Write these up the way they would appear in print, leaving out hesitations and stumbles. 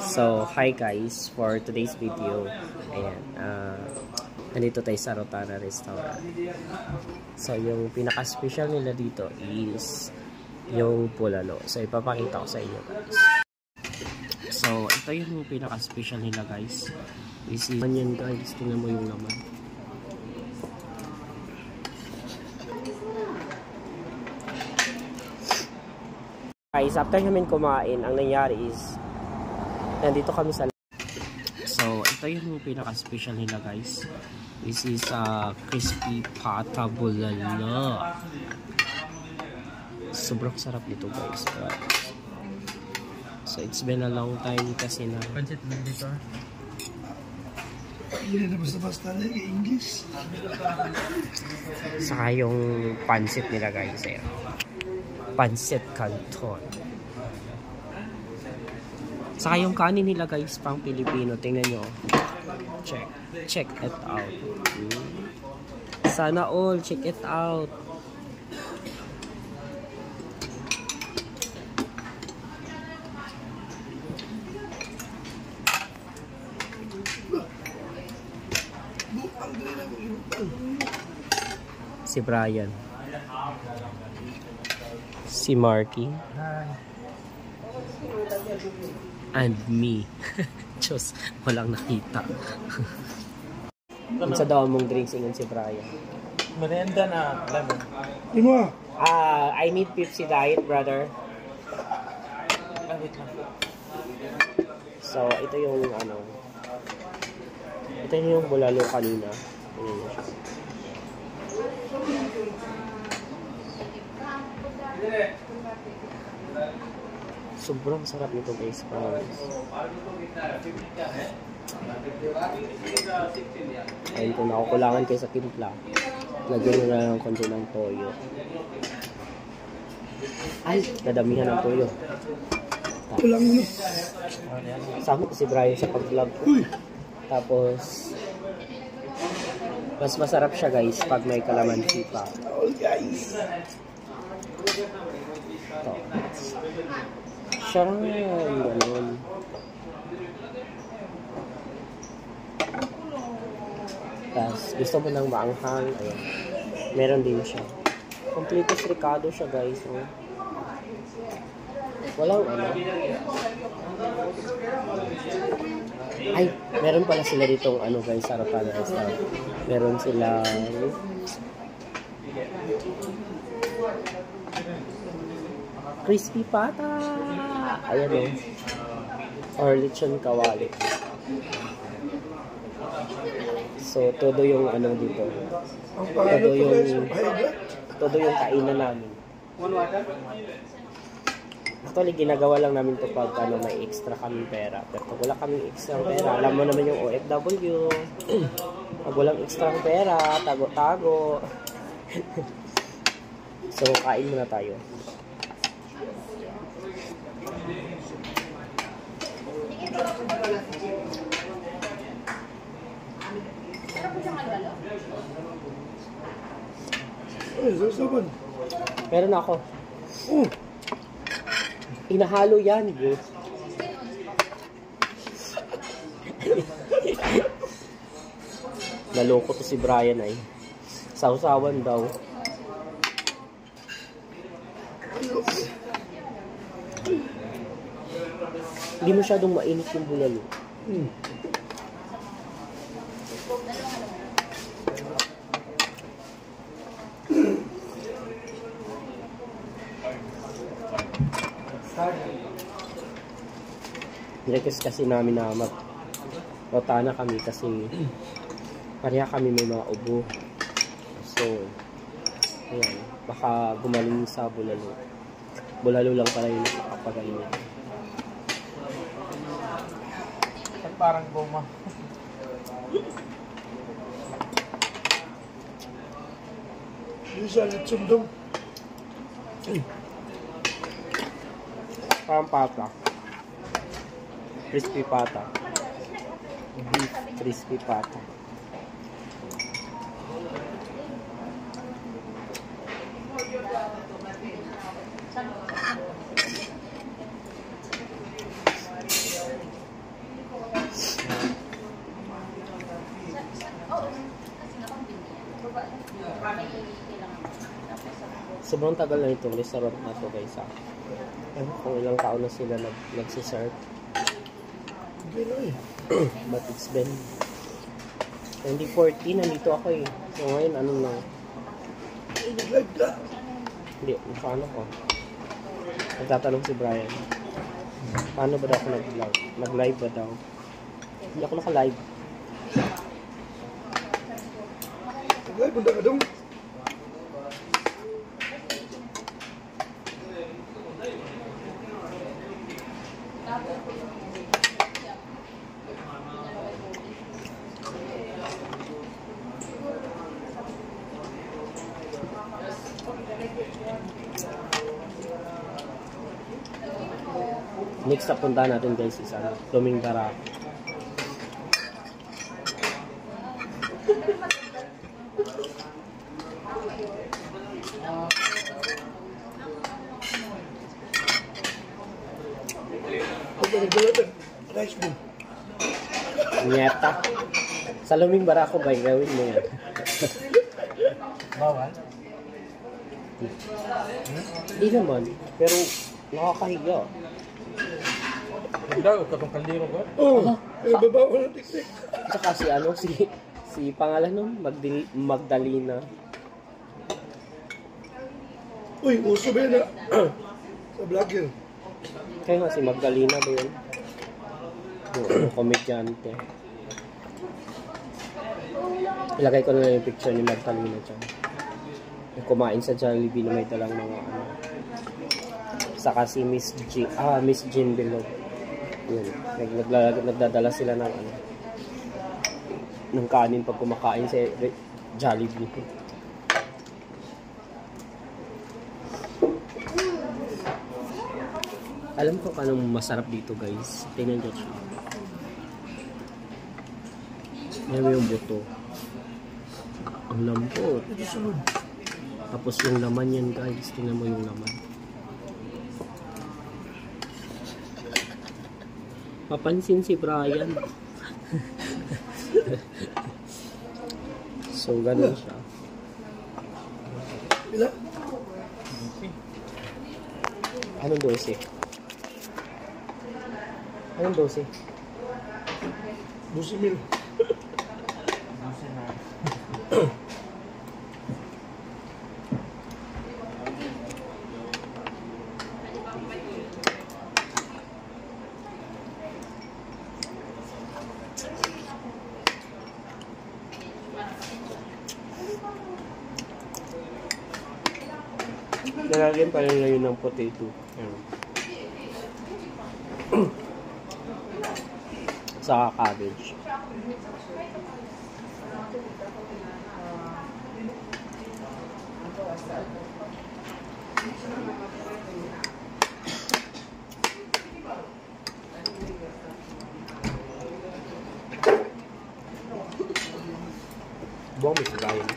So, hi guys, for today's video, ayan, nandito tayo sa Rotana Restaurant. So, yung pinaka-special nila dito is yung bulalo. So, ipapakita ko sa inyo guys. So, ito yung pinaka-special nila guys. This is yan guys, tingnan mo yung laman. Guys, after namin kumain, ang nangyari is nandito kami sa... So, ito yung pinaka-special nila guys. This is crispy pata bulalo. Sobrang sarap nito guys. So, it's been a long time kasi na... Pancit na dito. Hindi na basta-basta na English. Saka yung pancit nila guys. Pancit Canton. Saka yung kanin nila guys, pang Pilipino. Tingnan nyo. Check it out. Sana all, check it out. Si Brian. Si Marky. And me. Diyos, walang nakita. Kung sa daw mong drinks ingon si Brian. Merienda na lemon. Lima. I need Pepsi Diet, brother. Wait lang. So, ito yung ano. Ito yung bulalo kanina. Ayan na siya. Sobrang sarap nito guys. Ayun, kung nakukulangan kayo sa timpla, lagyan nyo na ng konti ng toyo. Ay, nadamihan ng toyo. Kulang mo. Sama ko si Brian sa pag-vlog ko. Tapos, mas masarap siya guys pag may kalamansi pa. All guys. Ito. Siyang ganun. Tapos, gusto mo ng maanghang. Ayan. Meron din siya. Completos Ricardo siya guys. Oh. Walang ano. Ay, meron pala sila ditong ano guys, sa Rotana Restaurant. Meron sila crispy pata. Ayan o. Or lechon kawali. So, todo yung ano dito. Todo yung kainan namin. Actually, ginagawa lang namin ito pag ano, may extra kaming pera. Pero pag wala kaming extra pera, alam mo naman yung OFW. Pag walang extra pera, tago-tago. So, kain muna tayo. Meron ako. Inahalo yan, bro. Naloko to si Brian ay. Sausawan daw. Hindi masyadong mainit yung bulalo. Request kasi namin na mag-Rotana kami kasi pareha kami may mga ubo. So, ayan, baka gumaling sa bulalo. Bulalo lang pala yung nakakapagaling. Parang goma. Isa lechon daw. Parang pata. Crispy pata. Beef crispy pata. Sobrang tagal na itong restaurant na to guys ha. Kung ilang taon na sila nagsiserve. Okay na eh. But it's been 2014 nandito ako eh. So ngayon ano lang. Ay, nag-live ka. Hindi, paano ko? Nagtatanong si Brian. Paano ba daw ako nag-live? Nag-live ba daw? Hindi ako naka-live. Nag-live, punta ka dong. Next na punta natin guys is ano, Luming Barako. Rice bowl. Nyeta. Sa Luming Barako ba, gawin mo yan? Bawal? Hindi naman. Pero nakakahiga. Hindi, katong kaldero ko. Oo, babaw ng tiktik. Saka si ano, si pangalan nun, Magdalena. Uy, uso ba yun na? Sa vlogger. Kaya nga si Magdalena ba yun? Yung komedyante. Ilagay ko na lang yung picture ni Magdalena dyan. Yung kumain sa Jollibee na may dalang mga ano. Saka si Miss Jean Bilog. Yun. Nagdadala sila ng ano, ng kanin pag kumakain sa Jollibee. Alam ko kung anong masarap dito guys. Tingnan nyo siya. Yan yung buto. Ang lambot. Tapos yung laman yan guys. Tingnan mo yung laman. Papansin si Brian. So ganun siya. Ila? Anong 12? Anong 12? 12,000. Nalagyan pa rin ngayon ng potato. Sa cabbage. Buang may sigayin.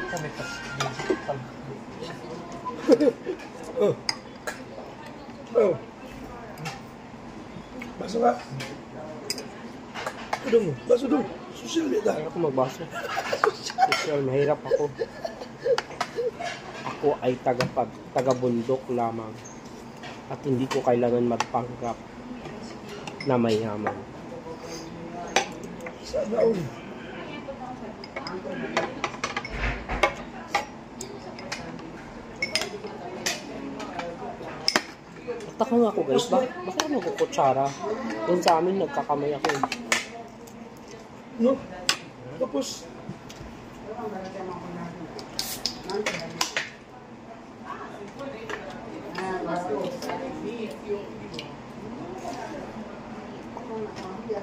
Kami pas Oh. Oh. Baso ka. Tudong mo. Baso dong. Social media. Ayaw ko magbaso. Social, mahirap ako. Ako ay taga-bundok lamang. At hindi ko kailangan magpanggap na mayaman. Sana all. Taka nga ako guys, bakit ako magkukutsara? Doon sa amin nagkakamay ako eh. No? Tapos,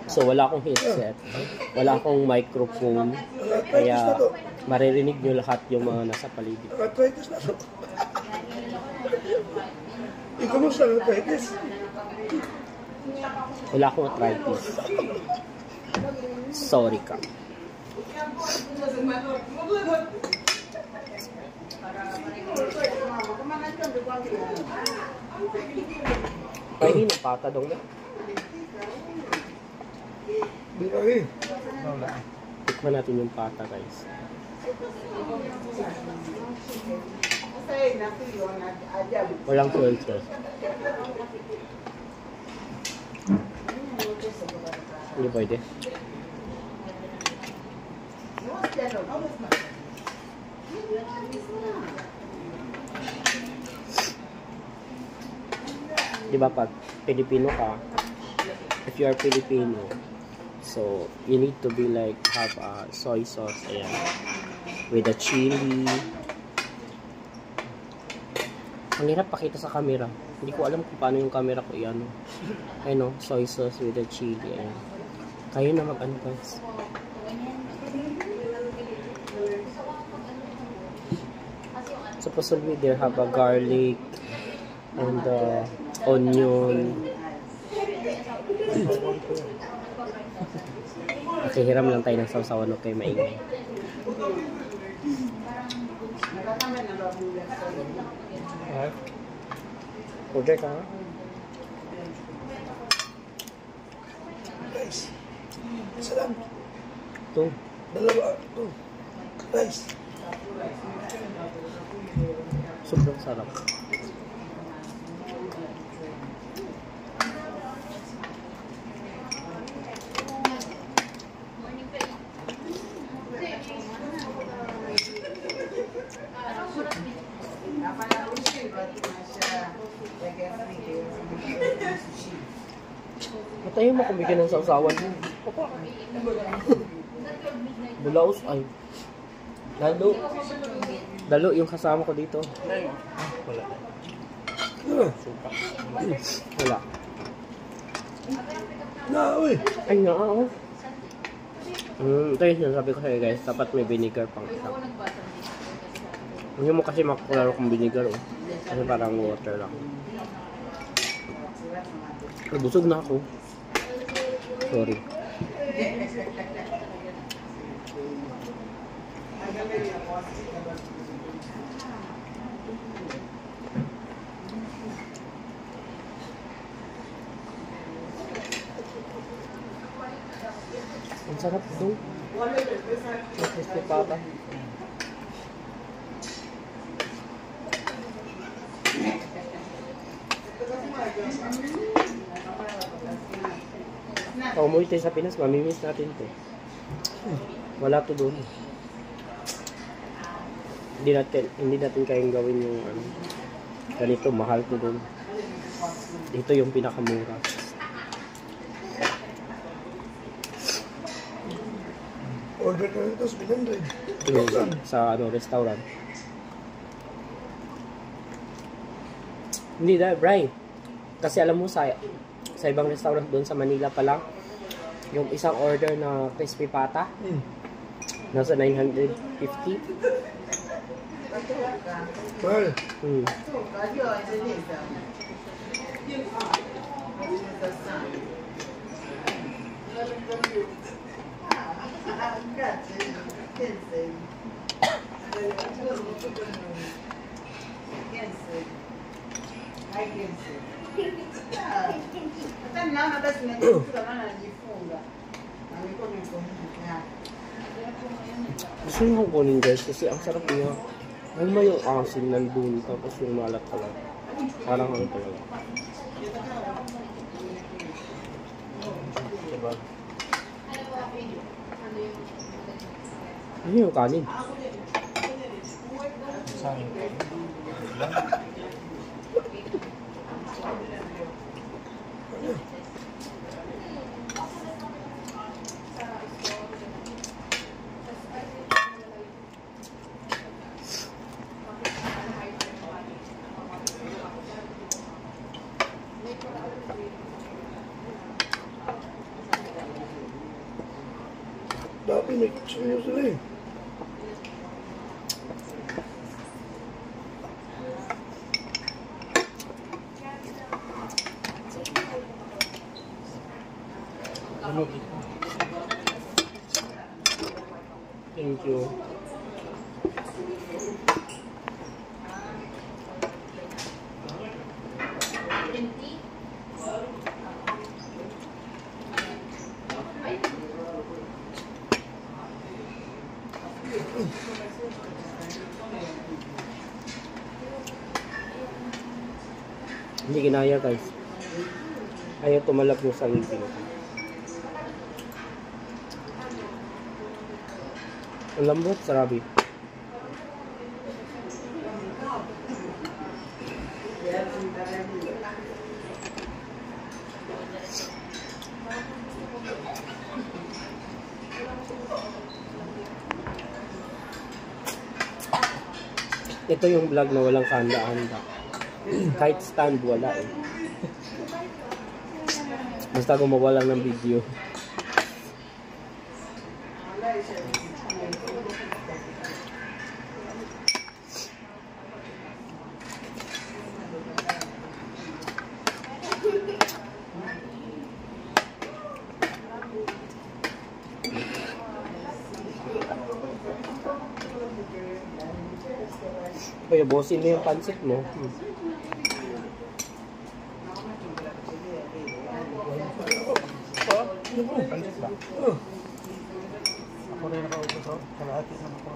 So wala akong headset, wala akong microphone, kaya maririnig nyo lahat yung mga nasa paligid. arthritis na to. Ikaw mo sa arthritis. Wala akong arthritis. Sorry ka. Ay, hindi pata dong na. Birahin. Wala. Tikman natin yung pata, guys. Walang filter. Hindi pwede. Diba pag Pilipino ka, if you are Filipino, so you need to be like have a soy sauce, ayan, with a chili. Ang hirap pakita sa camera. Hindi ko alam kung paano yung camera ko iyan. Ayun, soy sauce with a chili, ayan. Kayo na mag-ano, guys. Supposedly there have a garlic and onion. Okay, hiram lang tayo ng sausawan, okay, maingay. Order ka, ha? Guys. Salam. Ito. Dalawa. Ito. Guys. Sobrang sarap. Matayo mo kung bigyan ng sausawan mo. Bulaos ay. Dalo yung kasama ko dito. Wala. Wala. Na, uy. Ay nga, oo. Ito yung sinasabi ko sa'yo, guys. Dapat may vinegar pang isa. Hindi mo kasi makukularo kung vinegar, oh. Kasi parang water lang. Busog na ako. Sorry. Ang sarap doon. Crispy pata. Kung umuwi tayo sa Pinas, mamimiss natin to. Wala to doon. Hindi natin kayang gawin yung ganito, mahal to doon. Ito yung pinakamura. Order ka nito sa 700. Sa restaurant. Hindi dahil, Bri. Kasi alam mo, sa ibang restaurant doon sa Manila pa lang, yung isang order na crispy pata, nasa 950. Mahal. Gusto nyo kong kunin, guys, kasi ang sarap niya. Alam mo yung asin nandun, tapos yung malat pala. Parang ano talaga. Diba? Ano yung kanin? Sangin. Dati may kutsyo sila eh. Ano dito? you. Hindi kinaya guys. Ayaw tumalab yung sa ngipin. Ang lambot, sarabi. Ito yung vlog na walang kanda-handa. Kahit stand, wala eh. Basta gumawa lang ng video. Kaya bosin mo yung pancit mo. Pansit ba? Ako rin nakaupo sa kalahati ng ako.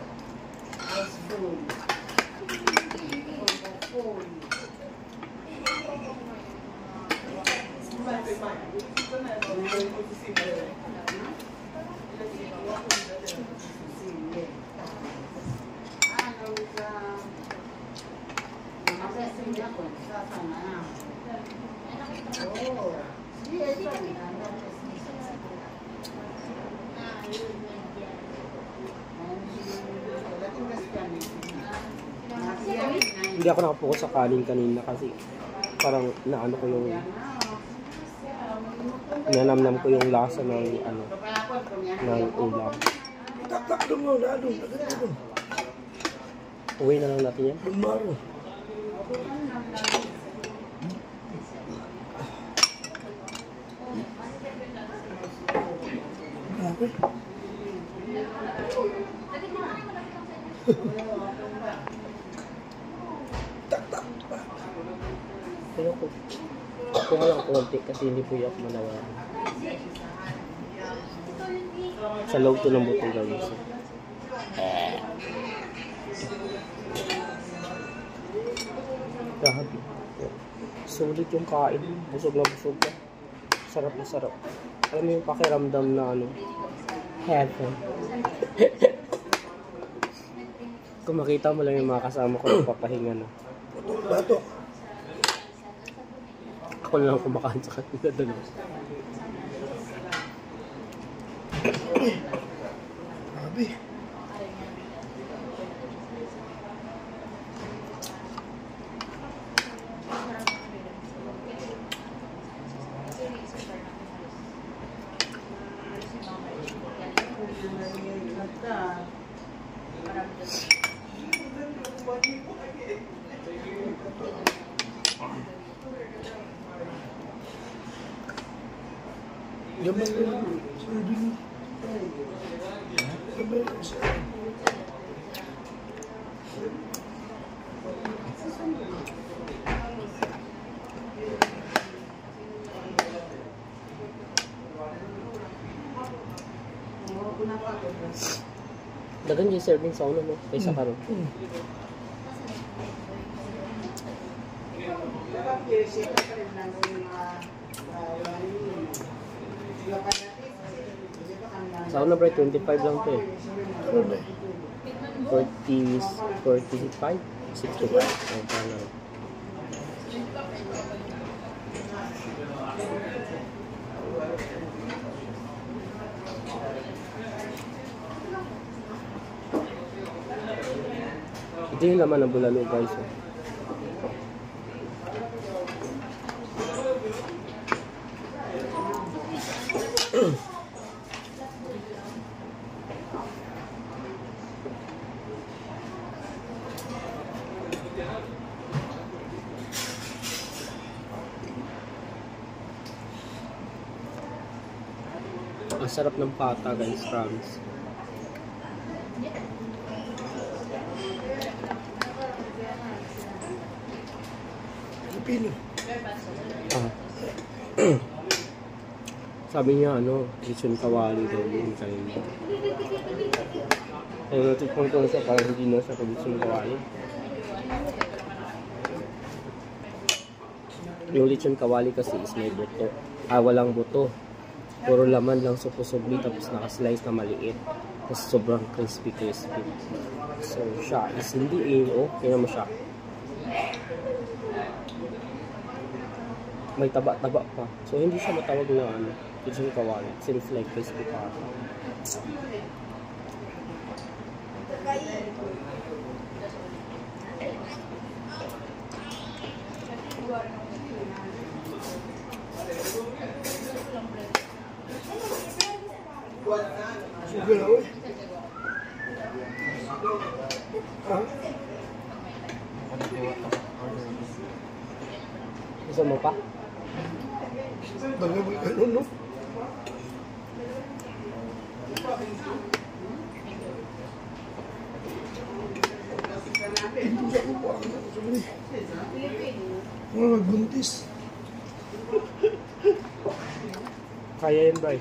Hindi ako nakapokus sa kanin kanina kasi parang naano ko yung nanamnam ko yung lasa ng ano ng ulam. Tak dong, aduh. Uwi na lang natin yan. Baru. Pero kung lang konti kasi hindi po yung manawan. Sa loob to ng buto guys. Grabe. Sulit yung kain. Busog na busog ka. Sarap na sarap. Alam mo yung pakiramdam na ano, heaven. Kung makita mo lang yung mga kasama ko nagpapahinga na. Bato. Ako na lang kumakain sa kanila doon. Grabe. Yaman yun. Sabi mo. Yaman yun. Dagan yung serving sa ulo mo kaysa karon. Sa una bro, 25 lang to eh. 45, 65. Ang pala. Ito yung laman ng bulalo guys. Ang sarap ng pata guys, promise. pipino. Ah. Sabi niya, lechon kawali daw yun kayo. Ay, natikpan ko siya, parang hindi na siya kung lechon kawali. Yung lechon kawali kasi is may buto. Walang buto. Puro laman lang supusubli, tapos nakaslice na maliit. Tapos sobrang crispy. So, siya is hindi tingnan mo siya. May taba-taba pa. So, hindi siya matawag na lechon kawali. Seems like crispy pa. Sugar na, uy. Gusto mo pa? Bagay mo ganun, no? Hindi siya kukuha. Mga magbuntis. Kaya yun ba?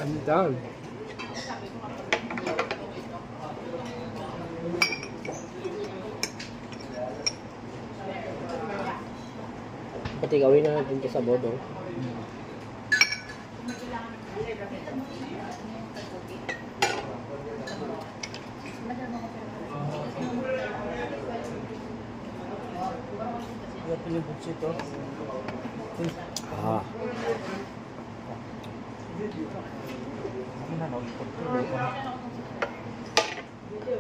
I'm done. Pati gawin na natin ito sa bodong. Iya pilih bucit to.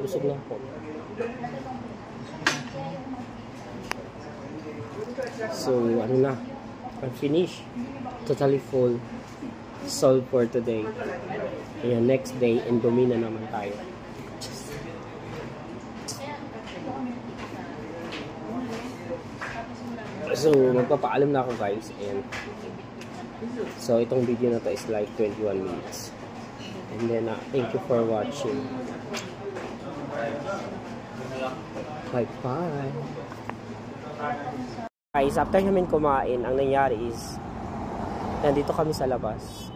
Busog lang po. So, I'm finished. Totally full. Solved for today. Ayan, next day, Indomie na naman tayo. So, magpapaalam na ako guys. And so, itong video na to is like 21 minutes. And then, thank you for watching. Bye-bye. Guys, after namin kumain, ang nangyari is nandito kami sa labas.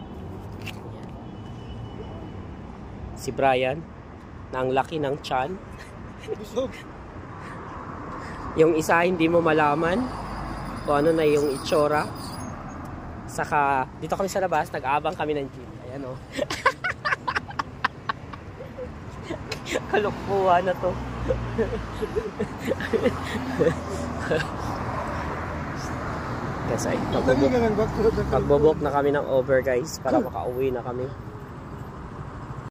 Si Brian, na ang laki ng tiyan. Yung isa hindi mo malaman kung ano na yung itsura. Saka, dito kami sa labas, nag-aabang kami ng jeep. Ayan o. Kalukpuhan na to. Kasi magbubok na kami ng over guys para makauwi na kami.